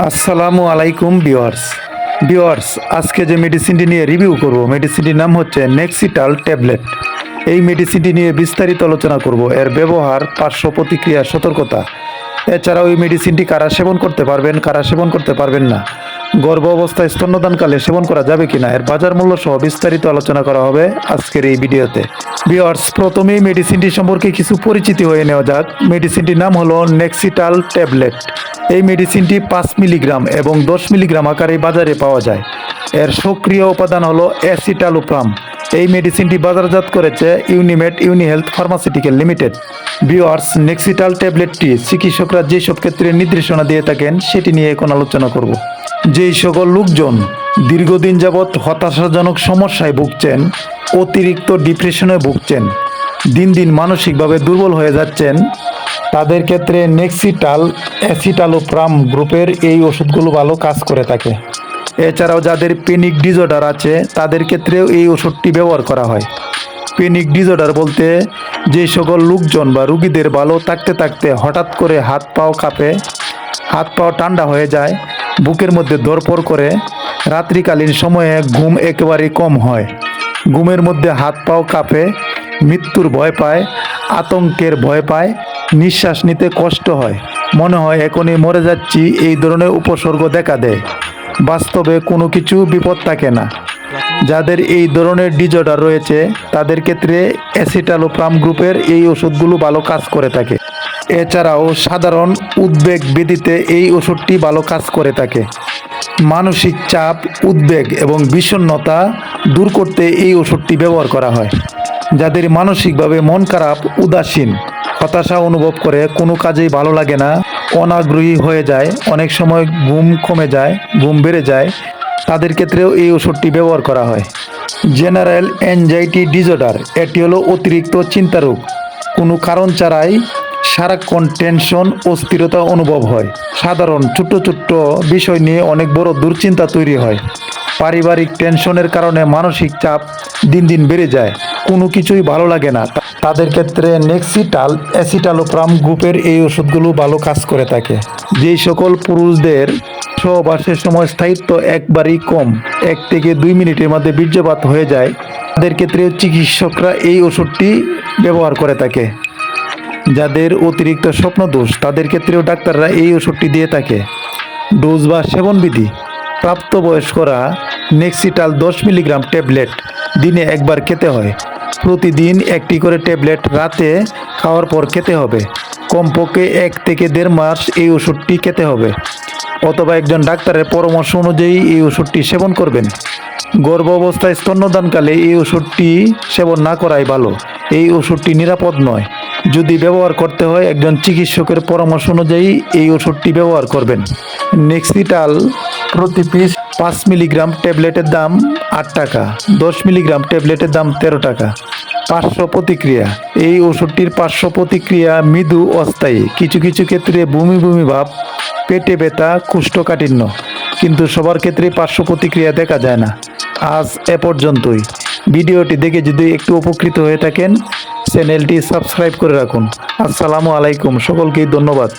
আসসালামু আলাইকুম ভিউয়ার্স আজকে যে মেডিসিনটি নিয়ে রিভিউ করব মেডিসিনটির নাম হচ্ছে নেক্সিটাল ট্যাবলেট। এই মেডিসিনটি নিয়ে বিস্তারিত আলোচনা করব, এর ব্যবহার, পার্শ্ব প্রতিক্রিয়া, সতর্কতা। এছাড়াও এই মেডিসিনটি কারা সেবন করতে পারবেন, কারা সেবন করতে পারবেন না, গর্ভ অবস্থায় স্তন্যদানকালে সেবন করা যাবে কিনা, এর বাজার মূল্য সহ বিস্তারিত আলোচনা করা হবে আজকের এই ভিডিওতে। ভিউয়ার্স, প্রথমেই মেডিসিনটি সম্পর্কে কিছু পরিচিতি হয়ে নেওয়া যাক। মেডিসিনটির নাম হলো নেক্সিটাল ট্যাবলেট। এই মেডিসিনটি 5 মিলিগ্রাম এবং 10 মিলিগ্রাম আকারে বাজারে পাওয়া যায়। এর সক্রিয় উপাদান হলো অ্যাসিটালোপ্রাম। এই মেডিসিনটি বাজারজাত করেছে Unimed Unihealth pharmaceutical limited. Viewers, Nexital ট্যাবলেটটি চিকিৎসকরা যেসব ক্ষেত্রে নির্দেশনা দিয়ে থাকেন সেটি নিয়ে এখন আলোচনা করব। যেই সকল লোকজন দীর্ঘদিন যাবৎ হতাশাজনক সমস্যায় ভুগছেন, অতিরিক্ত ডিপ্রেশনে ভুগছেন, দিন দিন মানসিকভাবে দুর্বল হয়ে যাচ্ছেন, তাদের ক্ষেত্রে নেক্সিটাল অ্যাসিটালোপ্রাম গ্রুপের এই ওষুধগুলো ভালো কাজ করে থাকে। এছাড়াও যাদের প্যানিক ডিসঅর্ডার আছে তাদের ক্ষেত্রেও এই ওষুধটি ব্যবহার করা হয়। প্যানিক ডিসঅর্ডার বলতে যে সকল লোকজন বা রুগীদের ভালো থাকতে থাকতে হঠাৎ করে হাত পাও কাঁপে, হাত পাও ঠান্ডা হয়ে যায়, বুকের মধ্যে ধরপড় করে, রাত্রিকালীন সময়ে ঘুম একেবারেই কম হয়, ঘুমের মধ্যে হাত পাও কাঁপে, মৃত্যুর ভয় পায়, আতঙ্কের ভয় পায়, নিঃশ্বাস নিতে কষ্ট হয়, মনে হয় এখনই মরে যাচ্ছি, এই ধরনের উপসর্গ দেখা দেয়। বাস্তবে কোনো কিছু বিপদ থাকে না। যাদের এই ধরনের ডিসঅর্ডার রয়েছে তাদের ক্ষেত্রে অ্যাসিটালোপ্রাম গ্রুপের এই ওষুধগুলো ভালো কাজ করে থাকে। এছাড়াও সাধারণ উদ্বেগ ব্যাধিতে এই ওষুধটি ভালো কাজ করে থাকে। মানসিক চাপ, উদ্বেগ এবং বিষণ্ণতা দূর করতে এই ওষুধটি ব্যবহার করা হয়। যাদের মানসিকভাবে মন খারাপ, উদাসীন, হতাশা অনুভব করে, কোনো কাজেই ভালো লাগে না, অনাগ্রহী হয়ে যায়, অনেক সময় ঘুম কমে যায়, ঘুম বেড়ে যায়, তাদের ক্ষেত্রেও এই ওষুধটি ব্যবহার করা হয়। জেনারেল অ্যাংজাইটি ডিসঅর্ডার, এটি হলো অতিরিক্ত চিন্তা রোগ। কোনো কারণ ছাড়াই সারাক্ষণ টেনশন, অস্থিরতা অনুভব হয়। সাধারণ ছোট্ট ছোট্ট বিষয় নিয়ে অনেক বড় দুশ্চিন্তা তৈরি হয়। পারিবারিক টেনশনের কারণে মানসিক চাপ দিন দিন বেড়ে যায়, কোনো কিছুই ভালো লাগে না, তাদের ক্ষেত্রে নেক্সিটাল অ্যাসিটালোপ্রাম গ্রুপের এই ওষুধগুলো ভালো কাজ করে থাকে। যেই সকল পুরুষদের সহবাসের সময় স্থায়িত্ব একবারই কম, 1 থেকে 2 মিনিটের মধ্যে বীর্যপাত হয়ে যায়, তাদের ক্ষেত্রে চিকিৎসকরা এই ওষুধটি ব্যবহার করে থাকে। যাদের অতিরিক্ত স্বপ্নদোষ তাদের ক্ষেত্রেও ডাক্তাররা এই ওষুধটি দিয়ে থাকে। ডোজ বা সেবনবিধি: প্রাপ্তবয়স্করা নেক্সিটাল 10 মিলিগ্রাম ট্যাবলেট দিনে একবার খেতে হয়। প্রতিদিন একটি করে ট্যাবলেট রাতে খাওয়ার পর খেতে হবে। কমপক্ষে 1 থেকে 1.5 মাস এই ওষুধটি খেতে হবে, অথবা একজন ডাক্তারের পরামর্শ অনুযায়ী এই ওষুধটি সেবন করবেন। গর্ভ অবস্থায় স্তন্যদানকালে এই ওষুধটি সেবন না করাই ভালো। এই ওষুধটি নিরাপদ নয়। যদি ব্যবহার করতে হয় একজন চিকিৎসকের পরামর্শ অনুযায়ী এই ওষুধটি ব্যবহার করবেন। নেক্সিটাল প্রতি পিস 5 মিলিগ্রাম ট্যাবলেটের দাম 8 টাকা, 10 মিলিগ্রাম ট্যাবলেটের দাম 13 টাকা। পার্শ্ব প্রতিক্রিয়া: এই ওষুধটির পার্শ্ব প্রতিক্রিয়া মৃদু, অস্থায়ী, কিছু কিছু ক্ষেত্রে বমি বমি ভাব, পেটে ব্যথা, কোষ্ঠকাঠিন্য, কিন্তু সবার ক্ষেত্রে পার্শ্ব প্রতিক্রিয়া দেখা যায় না। আজ এ পর্যন্তই। ভিডিওটি দেখে যদি একটু উপকৃত হয়ে থাকেন চ্যানেলটি সাবস্ক্রাইব করে রাখুন। আসসালামু আলাইকুম, সকলকেই ধন্যবাদ।